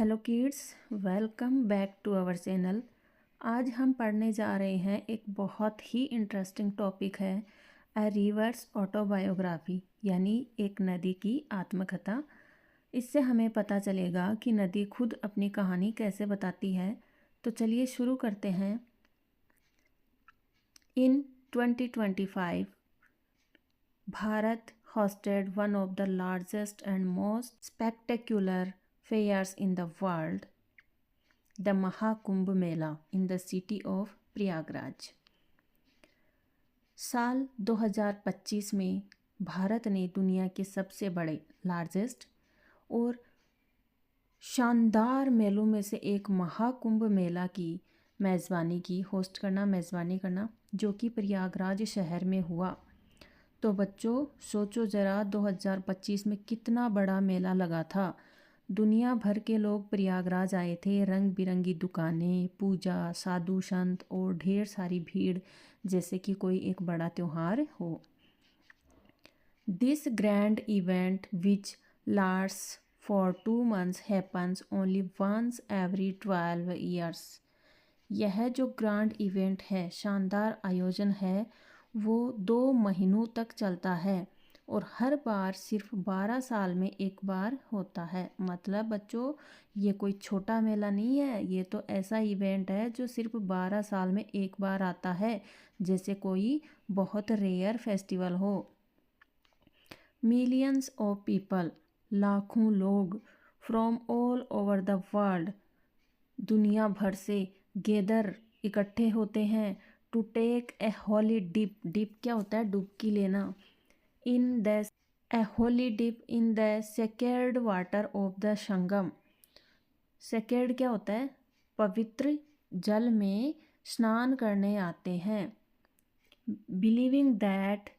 Hello kids, welcome back to our channel. आज हम पढ़ने जा रहे हैं एक बहुत ही इंटरेस्टिंग टॉपिक है अ रिवर्स ऑटोबायोग्राफी, यानी एक नदी की आत्मकथा। इससे हमें पता चलेगा कि नदी खुद अपनी कहानी कैसे बताती है। तो चलिए शुरू करते हैं। इन 2025 Bharat hosted one of the largest and most spectacular fairs in the world, the Mahakumbh Mela in the city of Prayagraj. साल 2025 में भारत ने दुनिया के सबसे बड़े लार्जेस्ट और शानदार मेलों में से एक महाकुंभ मेला की मेज़बानी करना जो कि प्रयागराज शहर में हुआ। तो बच्चों सोचो ज़रा, 2025 में कितना बड़ा मेला लगा था। दुनिया भर के लोग प्रयागराज आए थे। रंग बिरंगी दुकानें, पूजा, साधु संत और ढेर सारी भीड़, जैसे कि कोई एक बड़ा त्यौहार हो। This grand event which lasts for 2 months happens only once every 12 years। यह जो ग्रैंड इवेंट है, शानदार आयोजन है, वो 2 महीनों तक चलता है और हर बार सिर्फ 12 साल में एक बार होता है। मतलब बच्चों, ये कोई छोटा मेला नहीं है, ये तो ऐसा इवेंट है जो सिर्फ 12 साल में एक बार आता है, जैसे कोई बहुत रेयर फेस्टिवल हो। मिलियंस ऑफ पीपल, लाखों लोग, from all over the world, दुनिया भर से गैदर इकट्ठे होते हैं to take a holy dip. Dip क्या होता है? डुबकी लेना। In the a holy dip in the sacred water of the Sangam. Sacred क्या होता है? पवित्र जल में स्नान करने आते हैं। Believing that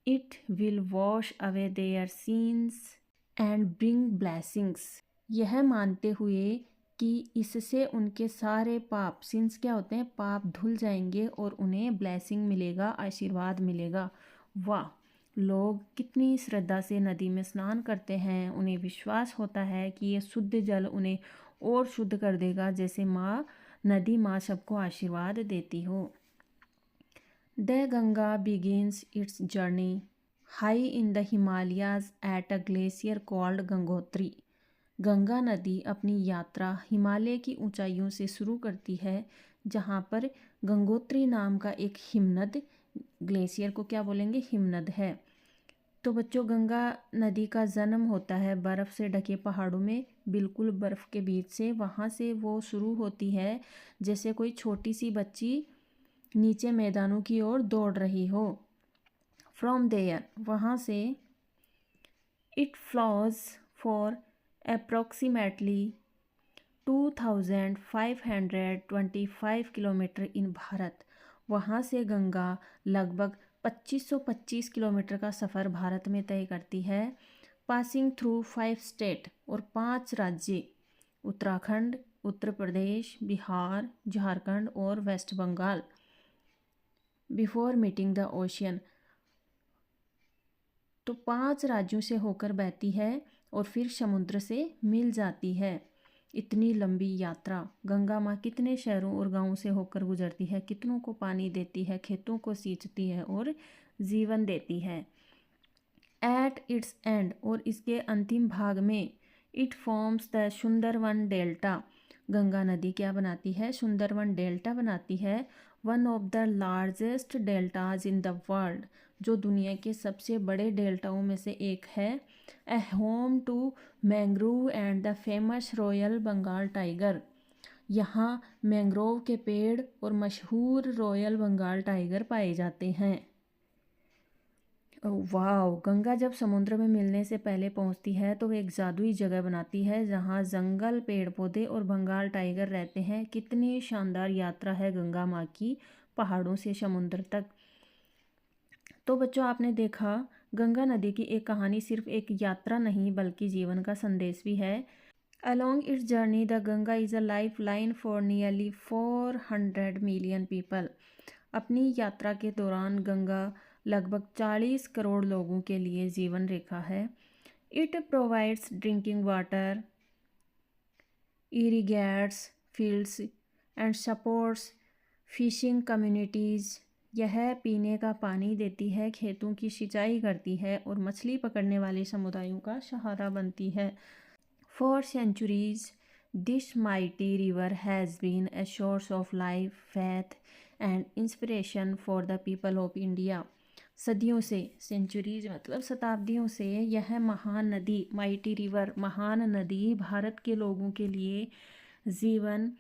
it will wash away their sins and bring blessings. यह मानते हुए कि इससे उनके सारे पाप, सिंस क्या होते हैं? पाप धुल जाएंगे और उन्हें ब्लेसिंग मिलेगा, आशीर्वाद मिलेगा। वाह, लोग कितनी श्रद्धा से नदी में स्नान करते हैं। उन्हें विश्वास होता है कि ये शुद्ध जल उन्हें और शुद्ध कर देगा, जैसे नदी माँ सबको आशीर्वाद देती हो। The Ganga begins it's journey high in the Himalayas at a glacier called Gangotri. Ganga नदी अपनी यात्रा हिमालय की ऊंचाइयों से शुरू करती है, जहाँ पर गंगोत्री नाम का एक हिमनद, ग्लेशियर को क्या बोलेंगे? हिमनद है। तो बच्चों, गंगा नदी का जन्म होता है बर्फ़ से ढके पहाड़ों में, बिल्कुल बर्फ़ के बीच से। वहाँ से वो शुरू होती है जैसे कोई छोटी सी बच्ची नीचे मैदानों की ओर दौड़ रही हो। फ्रॉम देयर, वहाँ से, it flaws for approximately 2525 kilometre इन भारत। वहाँ से गंगा लगभग 2525 किलोमीटर का सफ़र भारत में तय करती है। पासिंग थ्रू 5 स्टेट, और 5 राज्य, उत्तराखंड, उत्तर प्रदेश, बिहार, झारखंड और west Bengal. Before meeting the ocean, तो 5 राज्यों से होकर बहती है और फिर समुद्र से मिल जाती है। इतनी लंबी यात्रा, गंगा माँ कितने शहरों और गांवों से होकर गुजरती है, कितनों को पानी देती है, खेतों को सींचती है और जीवन देती है। एट इट्स एंड, और इसके अंतिम भाग में, it forms the Sundarban delta. Ganga नदी क्या बनाती है? सुंदरवन डेल्टा बनाती है। One of the largest deltas in the world, जो दुनिया के सबसे बड़े डेल्टाओं में से एक है। A home to mangrove and the famous royal Bengal tiger. यहाँ मैंग्रोव के पेड़ और मशहूर रॉयल बंगाल टाइगर पाए जाते हैं। वाह, गंगा जब समुद्र में मिलने से पहले पहुंचती है तो एक जादुई जगह बनाती है, जहां जंगल, पेड़ पौधे और बंगाल टाइगर रहते हैं। कितनी शानदार यात्रा है गंगा माँ की, पहाड़ों से समुद्र तक। तो बच्चों, आपने देखा, गंगा नदी की एक कहानी सिर्फ एक यात्रा नहीं बल्कि जीवन का संदेश भी है। Along its journey, the Ganga is a lifeline for nearly 400 million people। अपनी यात्रा के दौरान गंगा लगभग 40 करोड़ लोगों के लिए जीवन रेखा है। It provides drinking water, irrigates fields and supports fishing communities। यह पीने का पानी देती है, खेतों की सिंचाई करती है और मछली पकड़ने वाले समुदायों का सहारा बनती है। For centuries, this mighty river has been a source of life, faith and inspiration for the people of India। सदियों से, सेंचुरीज मतलब शताब्दियों से, यह महान नदी, माइटी रिवर, महान नदी भारत के लोगों के लिए जीवन,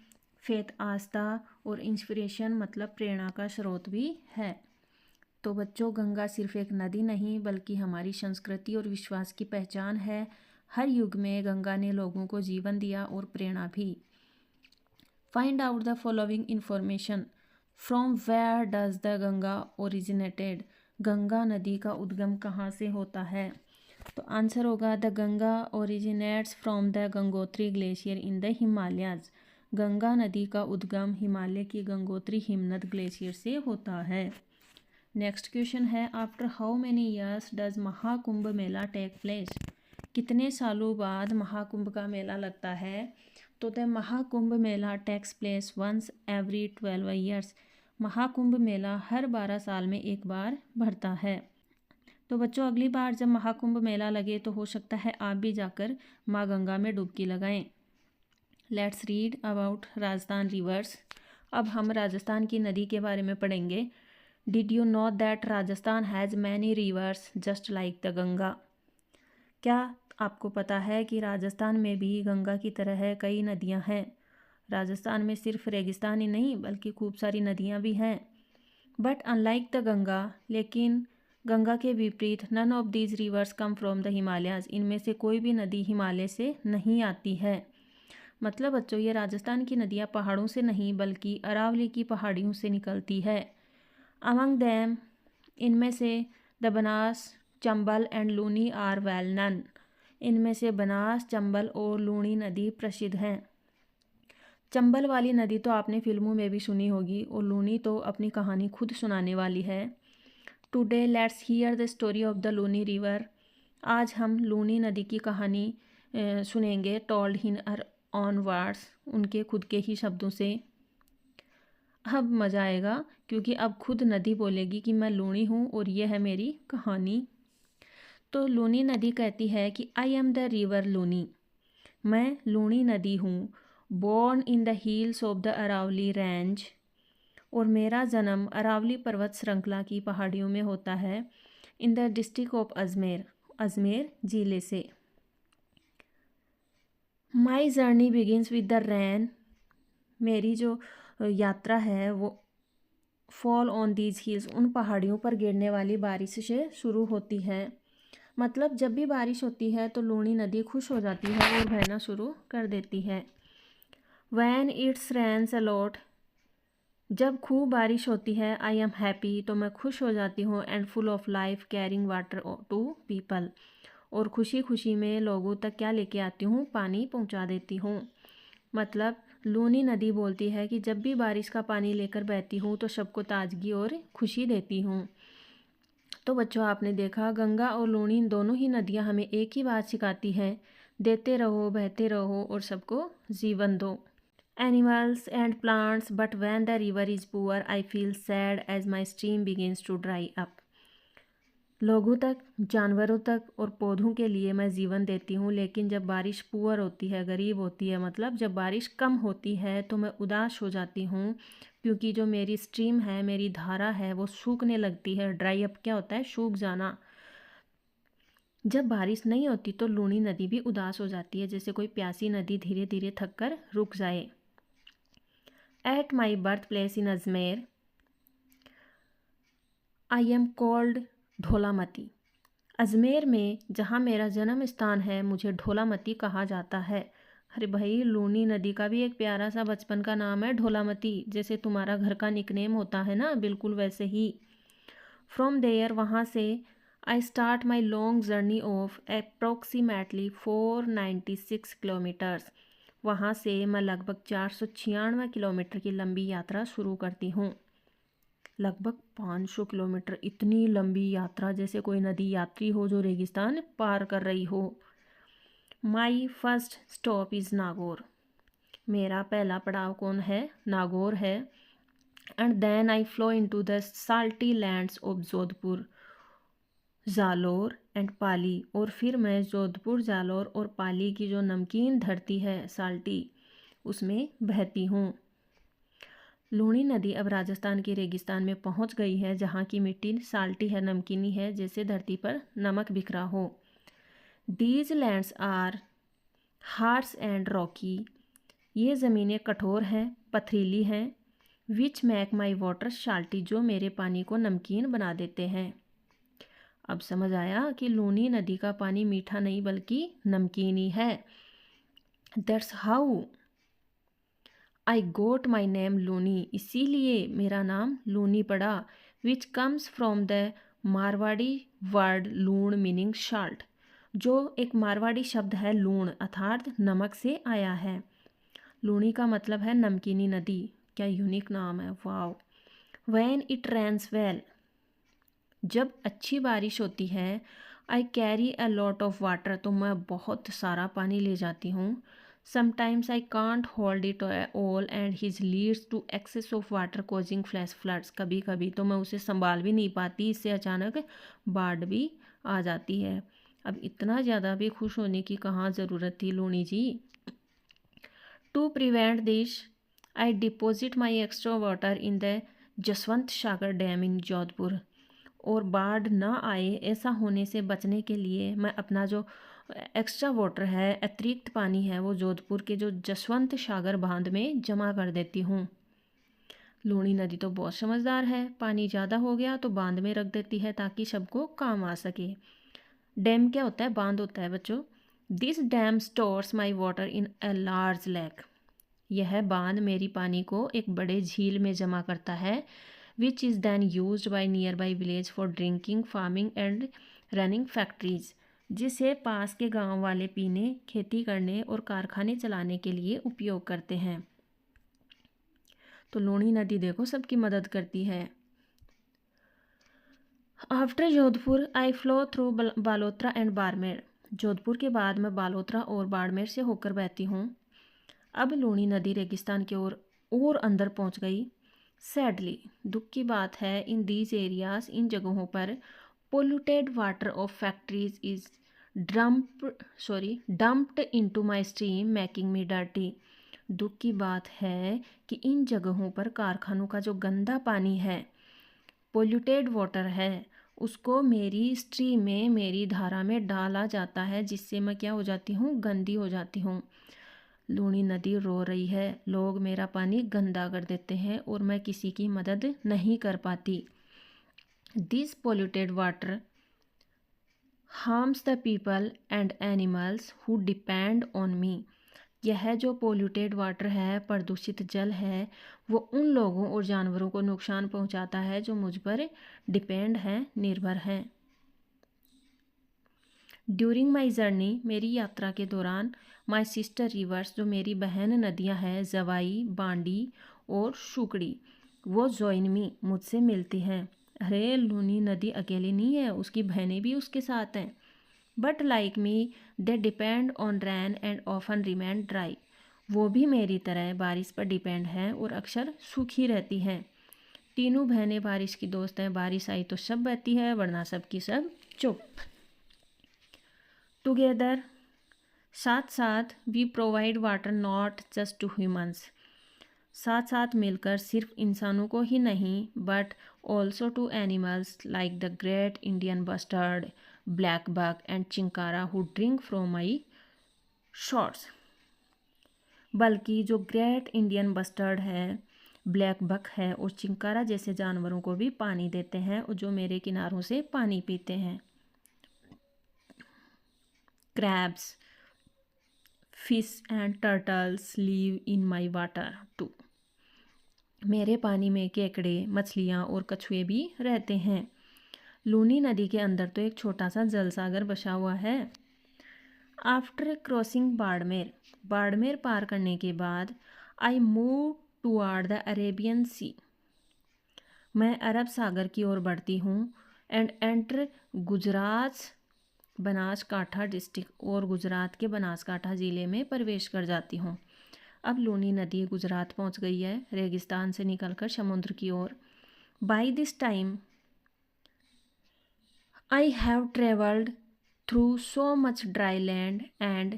फेथ आस्था और इंस्पिरेशन मतलब प्रेरणा का स्रोत भी है। तो बच्चों, गंगा सिर्फ एक नदी नहीं बल्कि हमारी संस्कृति और विश्वास की पहचान है। हर युग में गंगा ने लोगों को जीवन दिया और प्रेरणा भी। Find out the following information. From where does the Ganga originated. Ganga नदी का उद्गम कहाँ से होता है? तो आंसर होगा the Ganga originates from the Gangotri glacier in the Himalayas. Ganga नदी का उद्गम हिमालय की गंगोत्री हिमनद ग्लेशियर से होता है। नेक्स्ट क्वेश्चन है, after how many years does Mahakumbh Mela take place. कितने सालों बाद महाकुंभ का मेला लगता है? तो the Mahakumbh Mela takes place once every 12 years. Mahakumbh Mela हर 12 साल में एक बार भरता है। तो बच्चों, अगली बार जब महाकुंभ मेला लगे तो हो सकता है आप भी जाकर माँ गंगा में डुबकी लगाएं। Let's read about Rajasthan reverse. अब हम राजस्थान की नदी के बारे में पढ़ेंगे। Did you know that Rajasthan has many reverse just like the Ganga. क्या आपको पता है कि राजस्थान में भी गंगा की तरह कई नदियाँ हैं? राजस्थान में सिर्फ रेगिस्तान ही नहीं बल्कि खूब सारी नदियाँ भी हैं। बट अनलाइक द गंगा, लेकिन गंगा के विपरीत, none of these rivers come from the Himalayas. इनमें से कोई भी नदी हिमालय से नहीं आती है। मतलब बच्चों, ये राजस्थान की नदियाँ पहाड़ों से नहीं बल्कि अरावली की पहाड़ियों से निकलती है। अमंग दैम, इनमें से the Banas, Chambal and Luni are well none. इनमें से बनास, चंबल और लूनी नदी प्रसिद्ध हैं। चंबल वाली नदी तो आपने फिल्मों में भी सुनी होगी और लूनी तो अपनी कहानी खुद सुनाने वाली है। Today let's hear the story of the Luni river. आज हम लूनी नदी की कहानी सुनेंगे, told in her own words, उनके खुद के ही शब्दों से। अब मज़ा आएगा क्योंकि अब खुद नदी बोलेगी कि मैं लूनी हूँ और ये है मेरी कहानी। तो लूनी नदी कहती है कि I am the river Luni. मैं लूनी नदी हूँ। Born in the hills of the Aravalli range. और मेरा जन्म अरावली पर्वत श्रृंखला की पहाड़ियों में होता है। In the district of Ajmer, Ajmer ज़िले से। My journey begins with the rain. मेरी जो यात्रा है वो फॉल ऑन दीज हिल्स, उन पहाड़ियों पर गिरने वाली बारिश से शुरू होती है। मतलब जब भी बारिश होती है तो लूनी नदी खुश हो जाती है और बहना शुरू कर देती है। वैन इट्स रैन्स अलॉट, जब खूब बारिश होती है, आई एम हैप्पी, तो मैं खुश हो जाती हूँ, and full of life carrying water to people, और खुशी खुशी में लोगों तक क्या लेके आती हूँ, पानी पहुँचा देती हूँ। मतलब लूनी नदी बोलती है कि जब भी बारिश का पानी लेकर बहती हूँ तो सबको ताजगी और खुशी देती हूँ। तो बच्चों, आपने देखा गंगा और लूनी दोनों ही नदियाँ हमें एक ही बात सिखाती हैं, देते रहो, बहते रहो और सबको जीवन दो। Animals and plants, but when the river is poor, I feel sad as my stream begins to dry up। लोगों तक, जानवरों तक और पौधों के लिए मैं जीवन देती हूँ, लेकिन जब बारिश पुअर होती है, गरीब होती है, मतलब जब बारिश कम होती है तो मैं उदास हो जाती हूँ, क्योंकि जो मेरी स्ट्रीम है, मेरी धारा है, वो सूखने लगती है। ड्राई अप क्या होता है? सूख जाना। जब बारिश नहीं होती तो लूनी नदी भी उदास हो जाती है, जैसे कोई प्यासी नदी धीरे धीरे थक कर रुक जाए। At my birthplace in Ajmer, I am called ढोलामती। Ajmer में जहाँ मेरा जन्म स्थान है, मुझे ढोलामती कहा जाता है। अरे भाई, लूनी नदी का भी एक प्यारा सा बचपन का नाम है ढोलामती, जैसे तुम्हारा घर का निकनेम होता है ना, बिल्कुल वैसे ही। फ्रॉम देयर, वहाँ से, I start my long journey of approximately 496 kilometres. वहाँ से मैं लगभग 496 किलोमीटर की लंबी यात्रा शुरू करती हूँ। लगभग 500 किलोमीटर, इतनी लंबी यात्रा, जैसे कोई नदी यात्री हो जो रेगिस्तान पार कर रही हो। My first stop is Nagaur. मेरा पहला पड़ाव कौन है? नागौर है। And then I flow into the salty lands of Jodhpur, Jalore and Pali. और फिर मैं जोधपुर, जालोर और पाली की जो नमकीन धरती है साल्टी, उसमें बहती हूँ। लूणी नदी अब राजस्थान के रेगिस्तान में पहुँच गई है, जहाँ की मिट्टी साल्टी है, नमकीनी है, जैसे धरती पर नमक बिखरा हो। These lands are harsh and rocky. ये ज़मीनें कठोर हैं, पथरीली हैं। Which make my water salty, जो मेरे पानी को नमकीन बना देते हैं। अब समझ आया कि लूनी नदी का पानी मीठा नहीं बल्कि नमकीन ही है। That's how I got my name Luni, इसीलिए मेरा नाम लूनी पड़ा। Which comes from the Marwari word lun meaning salt, जो एक मारवाड़ी शब्द है लूण अर्थात नमक से आया है। लूणी का मतलब है नमकीनी नदी। क्या यूनिक नाम है, wow. When it rains well, जब अच्छी बारिश होती है। I carry a lot of water, तो मैं बहुत सारा पानी ले जाती हूँ। Sometimes I can't hold it all and this leads to excess of water causing flash floods, कभी कभी तो मैं उसे संभाल भी नहीं पाती, इससे अचानक बाढ़ भी आ जाती है। अब इतना ज़्यादा भी खुश होने की कहाँ ज़रूरत थी Luni ji. To prevent this I deposit my extra water in the Jaswant Sagar dam in Jodhpur. और बाढ़ ना आए ऐसा होने से बचने के लिए मैं अपना जो एक्स्ट्रा वाटर है, अतिरिक्त पानी है, वो जोधपुर के जो जसवंत सागर बांध में जमा कर देती हूँ। लूणी नदी तो बहुत समझदार है, पानी ज़्यादा हो गया तो बांध में रख देती है ताकि सबको काम आ सके। डैम क्या होता है? बांध होता है बच्चों। This dam stores my water in a large lake, यह बांध मेरी पानी को एक बड़े झील में जमा करता है। Which is then used by nearby village for drinking, farming and running factories, जिसे पास के गांव वाले पीने, खेती करने और कारखाने चलाने के लिए उपयोग करते हैं। तो लूणी नदी देखो सबकी मदद करती है। After Jodhpur I flow through Balotra and Barmer, Jodhpur के बाद मैं बालोतरा और बाड़मेर से होकर बहती हूँ। अब लूणी नदी रेगिस्तान की ओर और अंदर पहुँच गई। सैडली, दुख की बात है, इन दीज एरियाज, इन जगहों पर polluted water of factories is dumped into my stream making me dirty. दुख की बात है कि इन जगहों पर कारखानों का जो गंदा पानी है, पोल्यूटेड वाटर है, उसको मेरी स्ट्रीम में, मेरी धारा में डाला जाता है, जिससे मैं क्या हो जाती हूँ? गंदी हो जाती हूँ। लूणी नदी रो रही है, लोग मेरा पानी गंदा कर देते हैं और मैं किसी की मदद नहीं कर पाती। This polluted water harms the people and animals who depend on me. यह जो पोल्यूटेड वाटर है, प्रदूषित जल है, वो उन लोगों और जानवरों को नुकसान पहुंचाता है जो मुझ पर डिपेंड हैं, निर्भर हैं। ड्यूरिंग माई जर्नी, मेरी यात्रा के दौरान, माई सिस्टर रिवर्स, जो मेरी बहन नदियां हैं, जवाई, बांडी और शुकड़ी, वो ज्वाइन मी, मुझसे मिलती हैं। अरे लूनी नदी अकेली नहीं है, उसकी बहनें भी उसके साथ हैं। But like me they depend on rain and often remain dry, वो भी मेरी तरह बारिश पर डिपेंड हैं और अक्सर सूखी रहती हैं। तीनों बहनें बारिश की दोस्त हैं, बारिश आई तो सब बहती है, वरना सब की सब चुप। टुगेदर, साथ साथ, we provide water not just to humans, साथ साथ मिलकर सिर्फ इंसानों को ही नहीं but also to animals like the great Indian bustard, black buck and chinkara who drink from my shores. बल्कि जो ग्रेट इंडियन बस्टर्ड है, ब्लैक बक है और चिंकारा जैसे जानवरों को भी पानी देते हैं और जो मेरे किनारों से पानी पीते हैं। Crabs, fish and turtles live in my water too, मेरे पानी में केकड़े, मछलियाँ और कछुए भी रहते हैं। लूनी नदी के अंदर तो एक छोटा सा जल सागर बसा हुआ है। आफ्टर क्रॉसिंग बाड़मेर, बाड़मेर पार करने के बाद, I move toward the Arabian sea, मैं अरब सागर की ओर बढ़ती हूँ। And enter Gujarat Banaskantha district, और गुजरात के बनासकांठा ज़िले में प्रवेश कर जाती हूँ। अब लूनी नदी गुजरात पहुंच गई है, रेगिस्तान से निकलकर समुद्र की ओर। By this time I have traveled through so much dry land and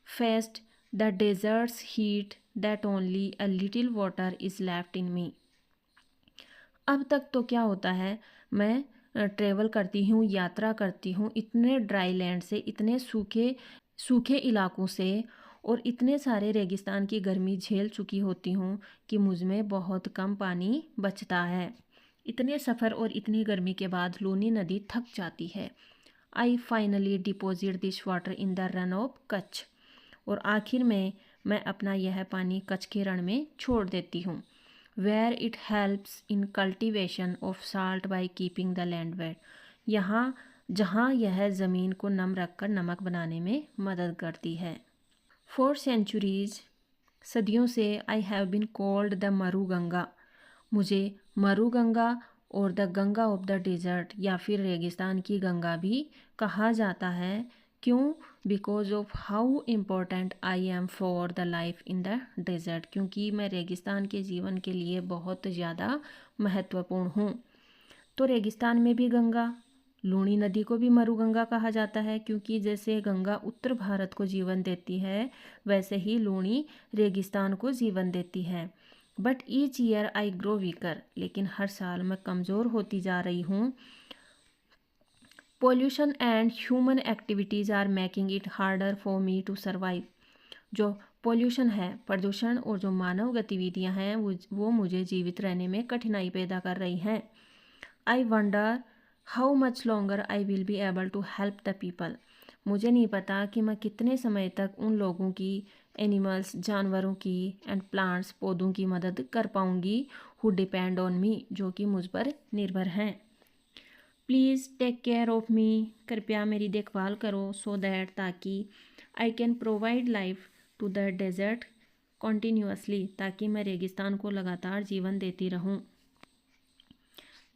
faced the desert's heat that only a little water is left in me. अब तक तो क्या होता है, मैं ट्रेवल करती हूँ, यात्रा करती हूँ इतने ड्राई लैंड से, इतने सूखे सूखे इलाकों से, और इतने सारे रेगिस्तान की गर्मी झेल चुकी होती हूँ कि मुझ में बहुत कम पानी बचता है। इतने सफ़र और इतनी गर्मी के बाद लूनी नदी थक जाती है। I finally deposit this water in the run of Kutch. और आखिर में मैं अपना यह पानी कच्छ के रण में छोड़ देती हूँ। Where it helps in cultivation of salt by keeping the land wet. यहाँ जहाँ यह ज़मीन को नम रखकर नमक बनाने में मदद करती है। फॉर सेंचुरीज, सदियों से I have been called the Maru Ganga. मुझे मरु गंगा और the Ganga of the desert या फिर रेगिस्तान की गंगा भी कहा जाता है। क्यों? Because of how important I am for the life in the desert. क्योंकि मैं रेगिस्तान के जीवन के लिए बहुत ज़्यादा महत्वपूर्ण हूँ। तो रेगिस्तान में भी गंगा, लूनी नदी को भी मरु गंगा कहा जाता है, क्योंकि जैसे गंगा उत्तर भारत को जीवन देती है, वैसे ही लूनी रेगिस्तान को जीवन देती है। But each year I grow weaker. लेकिन हर साल मैं कमज़ोर होती जा रही हूँ। Pollution and human activities are making it harder for me to survive. जो पोल्यूशन है, प्रदूषण, और जो मानव गतिविधियाँ हैं वो मुझे जीवित रहने में कठिनाई पैदा कर रही हैं। I wonder how much longer I will be able to help the people. मुझे नहीं पता कि मैं कितने समय तक उन लोगों की, एनिमल्स, जानवरों की, एंड प्लांट्स, पौधों की मदद कर पाऊँगी, हु डिपेंड ऑन मी, जो कि मुझ पर निर्भर हैं। Please take care of me. कृपया मेरी देखभाल करो, सो दैट, ताकि I can provide life to the desert continuously, ताकि मैं रेगिस्तान को लगातार जीवन देती रहूं।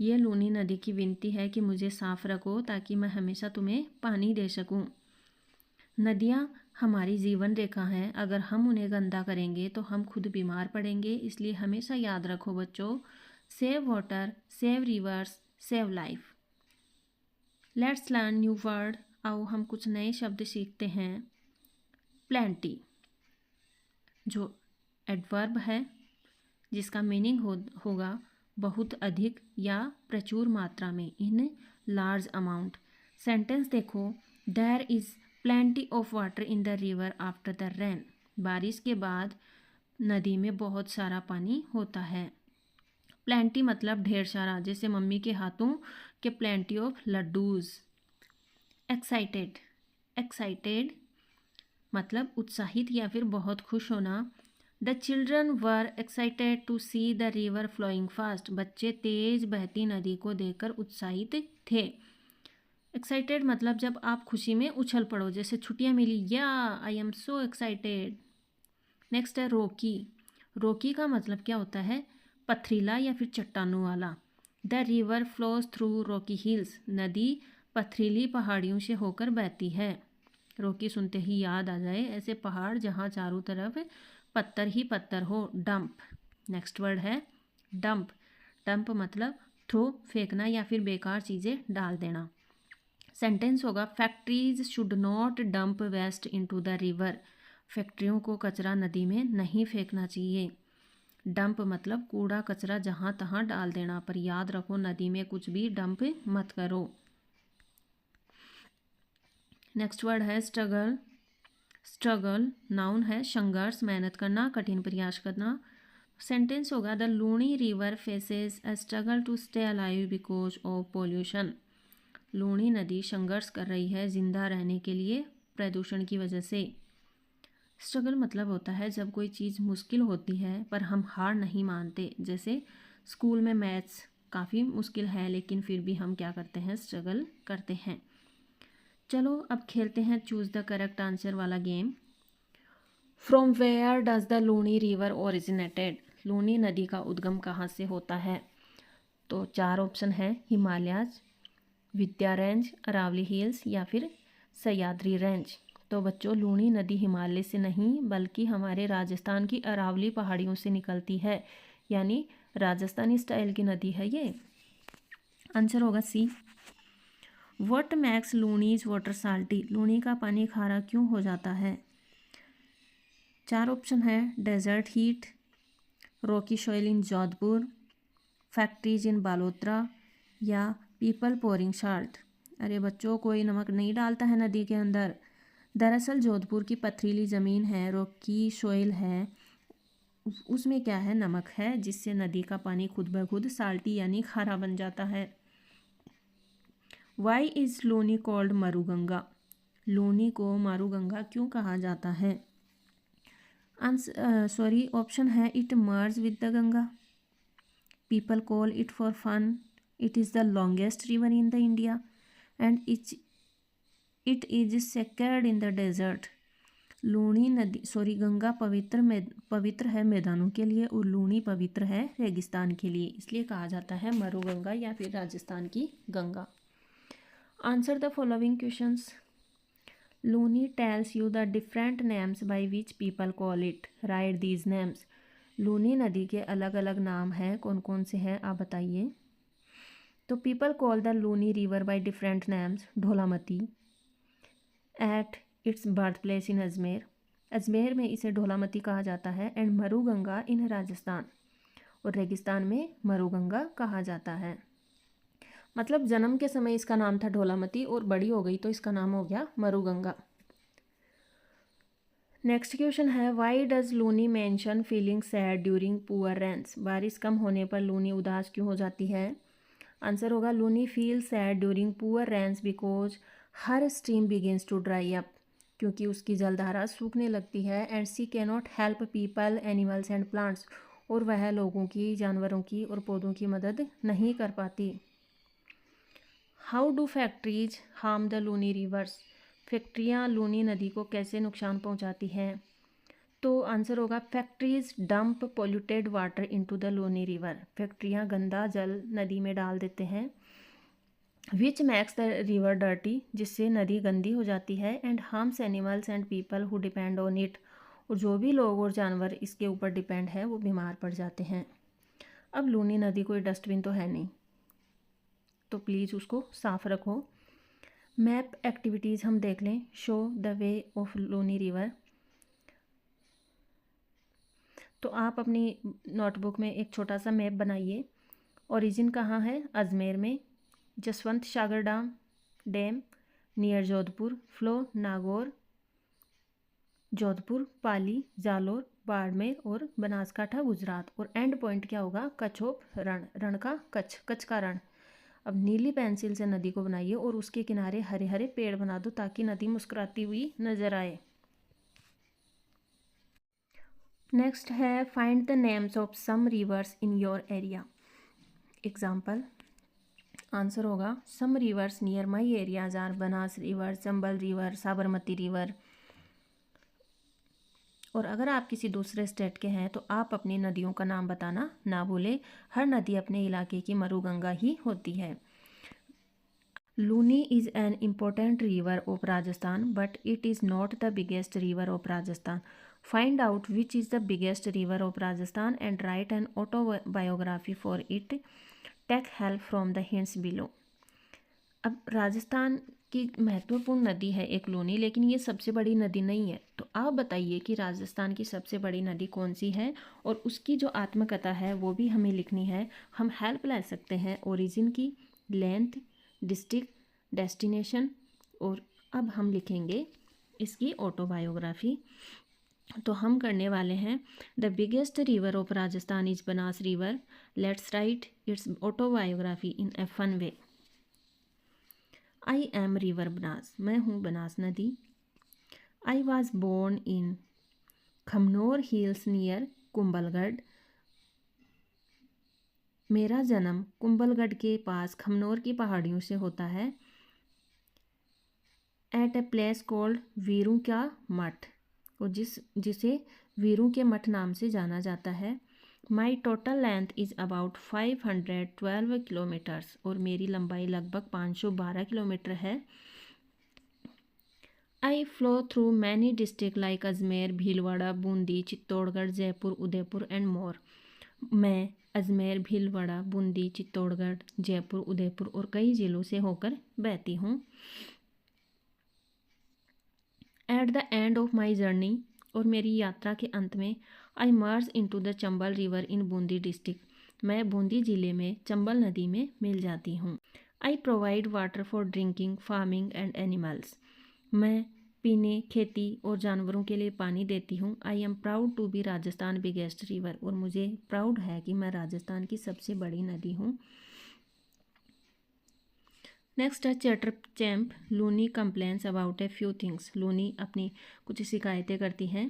ये लूनी नदी की विनती है कि मुझे साफ़ रखो ताकि मैं हमेशा तुम्हें पानी दे सकूं। नदियाँ हमारी जीवन रेखा हैं। अगर हम उन्हें गंदा करेंगे तो हम खुद बीमार पड़ेंगे। इसलिए हमेशा याद रखो बच्चों, save water, save reverse, save life. Let's learn new word. आओ हम कुछ नए शब्द सीखते हैं। प्लेंटी, जो एडवर्ब है, जिसका मीनिंग होगा बहुत अधिक या प्रचुर मात्रा में, इन लार्ज अमाउंट। सेंटेंस देखो, there is plenty of water in the river after the rain. बारिश के बाद नदी में बहुत सारा पानी होता है। प्लेंटी मतलब ढेर सारा, जैसे मम्मी के हाथों के plenty of laddoos. Excited, excited मतलब उत्साहित या फिर बहुत खुश होना। The children were excited to see the river flowing fast. बच्चे तेज बहती नदी को देखकर उत्साहित थे। एक्साइटेड मतलब जब आप खुशी में उछल पड़ो, जैसे छुट्टियां मिली, या I am so excited. Next है रोकी। रोकी का मतलब क्या होता है? पथरीला या फिर चट्टानों वाला। The river flows through Rocky hills. नदी पथरीली पहाड़ियों से होकर बहती है। रोकी सुनते ही याद आ जाए ऐसे पहाड़ जहाँ चारों तरफ पत्थर ही पत्थर हो। डंप। नेक्स्ट वर्ड है डंप। डंप मतलब थ्रो, फेंकना या फिर बेकार चीज़ें डाल देना। सेंटेंस होगा, factories should not dump waste into the river. फैक्ट्रियों को कचरा नदी में नहीं फेंकना चाहिए। डंप मतलब कूड़ा कचरा जहाँ तहाँ डाल देना, पर याद रखो नदी में कुछ भी डंप मत करो। नेक्स्ट वर्ड है स्ट्रगल। स्ट्रगल नाउन है, संघर्ष, मेहनत करना, कठिन प्रयास करना। सेंटेंस होगा, the Luni river faces a struggle to stay alive because of pollution. Luni नदी संघर्ष कर रही है जिंदा रहने के लिए प्रदूषण की वजह से। स्ट्रगल मतलब होता है जब कोई चीज़ मुश्किल होती है पर हम हार नहीं मानते। जैसे स्कूल में मैथ्स काफ़ी मुश्किल है लेकिन फिर भी हम क्या करते हैं, स्ट्रगल करते हैं। चलो अब खेलते हैं चूज़ द करेक्ट आंसर वाला game. From where does the Luni river originated. Luni नदी का उद्गम कहाँ से होता है? तो 4 ऑप्शन है, हिमालयाज, विंध्या रेंज, अरावली हिल्स या फिर सह्याद्री रेंज। तो बच्चों लूनी नदी हिमालय से नहीं बल्कि हमारे राजस्थान की अरावली पहाड़ियों से निकलती है, यानी राजस्थानी स्टाइल की नदी है ये। आंसर होगा C. What makes Luni's water salty, Luni का पानी खारा क्यों हो जाता है? 4 ऑप्शन है, desert heat, rocky soil in Jodhpur, factories in Balotra या पीपल पोरिंग साल्ट। अरे बच्चों कोई नमक नहीं डालता है नदी के अंदर। दरअसल जोधपुर की पथरीली ज़मीन है, रॉकी सॉइल है, उसमें क्या है, नमक है, जिससे नदी का पानी खुद ब खुद साल्टी यानी खारा बन जाता है। Why is Luni called Maruganga, Luni को मारूगंगा क्यों कहा जाता है? आंसर ऑप्शन है, it merge with the Ganga, people call it for fun, it is the longest river in the India and it is sacred in the desert. Luni नदी गंगा पवित्र है मैदानों के लिए और लूनी पवित्र है रेगिस्तान के लिए, इसलिए कहा जाता है मरुगंगा या फिर राजस्थान की Ganga. Answer the following questions. Luni tells you the different names by which people call it, write these names. Luni नदी के अलग अलग नाम हैं, कौन कौन से हैं आप बताइए। तो people call the Luni river by different names, Dholamati at its birth place in Ajmer, Ajmer में इसे ढोलामती कहा जाता है, एंड मरुगंगा इन राजस्थान, और रेगिस्तान में मरुगंगा कहा जाता है। मतलब जन्म के समय इसका नाम था ढोलामती और बड़ी हो गई तो इसका नाम हो गया मरुगंगा। नेक्स्ट क्वेश्चन है, why does Luni mention feeling sad during poor rains, बारिश कम होने पर लूनी उदास क्यों हो जाती है? आंसर होगा, Luni feel sad during poor rains because her stream begins to dry up, क्योंकि उसकी जलधारा सूखने लगती है, and she can not help people animals and plants, और वह लोगों की, जानवरों की और पौधों की मदद नहीं कर पाती। How do factories harm the Luni rivers, फैक्ट्रियाँ लूनी नदी को कैसे नुकसान पहुँचाती हैं? तो आंसर होगा, factories dump polluted water into the Luni river, फैक्ट्रियाँ गंदा जल नदी में डाल देते हैं, which makes the river dirty, जिससे नदी गंदी हो जाती है, and harms animals and people who depend on it, और जो भी लोग और जानवर इसके ऊपर डिपेंड है वो बीमार पड़ जाते हैं। अब लूनी नदी कोई डस्टबिन तो है नहीं, तो प्लीज़ उसको साफ रखो। मैप एक्टिविटीज़ हम देख लें। Show the way of Luni river. तो आप अपनी नोटबुक में एक छोटा सा मैप बनाइए। ओरिजिन कहाँ है? अजमेर में। Jaswant Sagar dam near Jodhpur. Flow Nagaur, Jodhpur, Pali, Jalore, Barmer और बनासकाठा गुजरात। और एंड पॉइंट क्या होगा? कच्छोप रण का कच्छ का रण। अब नीली पेंसिल से नदी को बनाइए और उसके किनारे हरे हरे पेड़ बना दो ताकि नदी मुस्कुराती हुई नजर आए। नेक्स्ट है, find the names of some rivers in your area. Example. Answer होगा, some rivers near my areas are Banas river, Chambal river, Sabarmati river. और अगर आप किसी दूसरे स्टेट के हैं तो आप अपनी नदियों का नाम बताना ना भूलें। हर नदी अपने इलाके की मरुगंगा ही होती है। Luni is an important river of Rajasthan but it is not the biggest river of Rajasthan. Find out which is the biggest river of Rajasthan and write an autobiography for it. Take help from the hints below. अब राजस्थान की महत्वपूर्ण नदी है एक लूनी, लेकिन ये सबसे बड़ी नदी नहीं है। तो आप बताइए कि राजस्थान की सबसे बड़ी नदी कौन सी है और उसकी जो आत्मकथा है वो भी हमें लिखनी है। हम हेल्प ले सकते हैं ओरिजिन की, लेंथ, डिस्ट्रिक्ट, डेस्टिनेशन, और अब हम लिखेंगे इसकी ऑटोबायोग्राफी। तो हम करने वाले हैं, the biggest river of Rajasthan is Banas river, let's write its autobiography in a fun way. I am river Banas, मैं हूँ बनास नदी। I was born in Khamnor hills near Kumbhalgarh, मेरा जन्म कुंभलगढ़ के पास खमनोर की पहाड़ियों से होता है। At a place called Veeru का मठ, और जिसे वीरू के मठ नाम से जाना जाता है। माई total length is about 512 kilometres, और मेरी लंबाई लगभग 512 किलोमीटर है। I flow through many districts like Ajmer, Bhilwara, Bundi, Chittorgarh, Jaipur, Udaipur and more. मैं अजमेर, भीलवाड़ा, बूंदी, चित्तौड़गढ़, जयपुर, उदयपुर और कई जिलों से होकर बहती हूँ। At the end of my journey, और मेरी यात्रा के अंत में, I merge into the Chambal river in Bundi district. मैं बूंदी जिले में चंबल नदी में मिल जाती हूँ। I provide water for drinking, farming and animals. मैं पीने, खेती और जानवरों के लिए पानी देती हूँ। I am proud to be Rajasthan biggest river, और मुझे प्राउड है कि मैं राजस्थान की सबसे बड़ी नदी हूँ। नेक्स्ट है chatter champ. Luni complains about a few things. Luni अपनी कुछ शिकायतें करती हैं।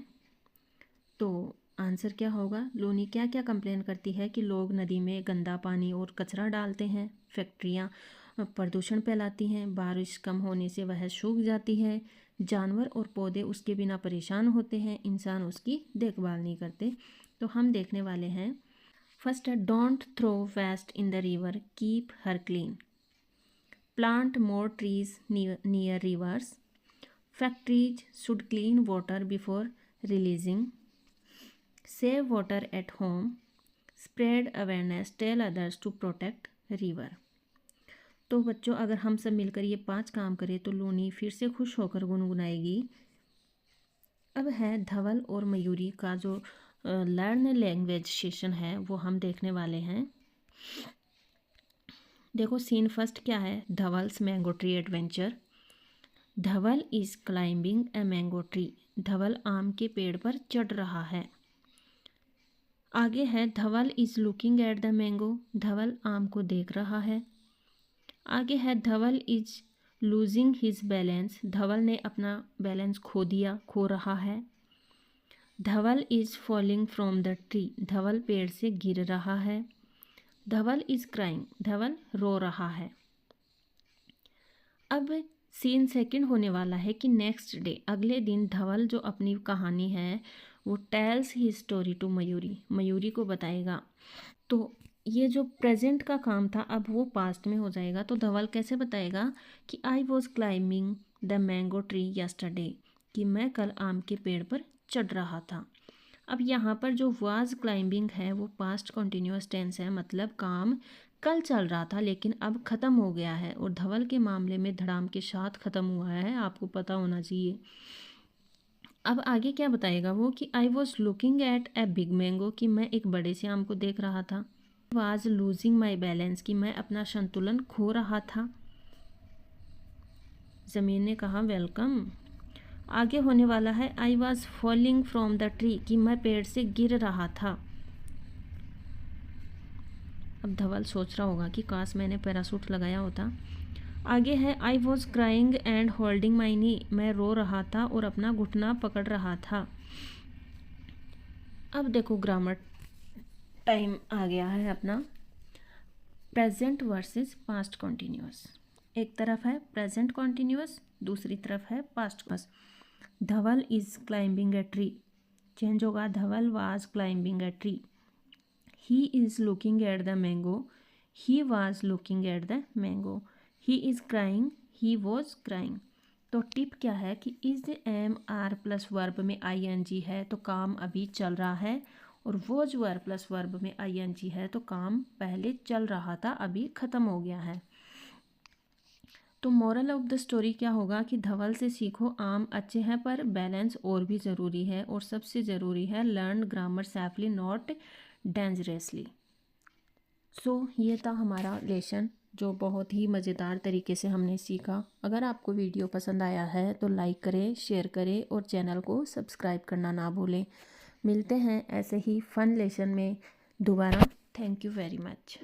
तो आंसर क्या होगा? लूनी क्या क्या कंप्लेन करती है कि लोग नदी में गंदा पानी और कचरा डालते हैं, फैक्ट्रियाँ प्रदूषण फैलाती हैं, बारिश कम होने से वह सूख जाती है, जानवर और पौधे उसके बिना परेशान होते हैं, इंसान उसकी देखभाल नहीं करते। तो हम देखने वाले हैं। फर्स्ट है don't throw waste in the river, keep her clean. Plant more trees near rivers. Factories should clean water before releasing. Save water at home. Spread awareness, tell others to protect river. तो बच्चों, अगर हम सब मिलकर ये 5 काम करें तो लूनी फिर से खुश होकर गुनगुनाएगी। अब है धवल और मयूरी का जो लर्न लैंग्वेज सेशन है वो हम देखने वाले हैं। देखो सीन फर्स्ट क्या है? Dhaval's mango tree adventure. Dhaval is climbing a mango tree. Dhaval आम के पेड़ पर चढ़ रहा है। आगे है Dhaval is looking at the mango. Dhaval आम को देख रहा है। आगे है Dhaval is losing his balance. Dhaval ने अपना बैलेंस खो दिया, खो रहा है। Dhaval is falling from the tree. Dhaval पेड़ से गिर रहा है। Dhaval is crying. धवल रो रहा है। अब सीन सेकंड होने वाला है कि नेक्स्ट डे, अगले दिन धवल जो अपनी कहानी है वो tells he story to Mayuri, Mayuri को बताएगा। तो ये जो प्रेजेंट का काम था अब वो पास्ट में हो जाएगा। तो धवल कैसे बताएगा कि I was climbing the mango tree yesterday, कि मैं कल आम के पेड़ पर चढ़ रहा था। अब यहाँ पर जो वाज क्लाइंबिंग है वो पास्ट कॉन्टिन्यूस टेंस है, मतलब काम कल चल रहा था लेकिन अब ख़त्म हो गया है। और धवल के मामले में धड़ाम के साथ ख़त्म हुआ है, आपको पता होना चाहिए। अब आगे क्या बताएगा वो कि I was looking at a big mango, कि मैं एक बड़े से आम को देख रहा था। वाज लूजिंग माई बैलेंस, कि मैं अपना संतुलन खो रहा था। ज़मीन ने कहा वेलकम। आगे होने वाला है I was falling from the tree, कि मैं पेड़ से गिर रहा था। अब धवल सोच रहा होगा कि काश मैंने पैरासूट लगाया होता। आगे है I was crying and holding my knee, मैं रो रहा था और अपना घुटना पकड़ रहा था। अब देखो ग्रामर टाइम आ गया है अपना। Present versus past continuous. एक तरफ है प्रेजेंट कॉन्टिन्यूस, दूसरी तरफ है past continuous. Dhaval is climbing a tree, change होगा Dhaval was climbing a tree. He is looking at the mango, he was looking at the mango. He is crying, he was crying. तो tip क्या है कि is am are plus verb में I N G है तो काम अभी चल रहा है, और वॉज वर्ब प्लस वर्ब में आई एन जी है तो काम पहले चल रहा था, अभी ख़त्म हो गया है। तो मोरल ऑफ द स्टोरी क्या होगा कि धवल से सीखो, आम अच्छे हैं पर बैलेंस और भी ज़रूरी है, और सबसे ज़रूरी है learn grammar safely not dangerously. So ये था हमारा लेसन जो बहुत ही मज़ेदार तरीके से हमने सीखा। अगर आपको वीडियो पसंद आया है तो लाइक करें, शेयर करें और चैनल को सब्सक्राइब करना ना भूलें। मिलते हैं ऐसे ही फ़न लेसन में दोबारा। Thank you very much.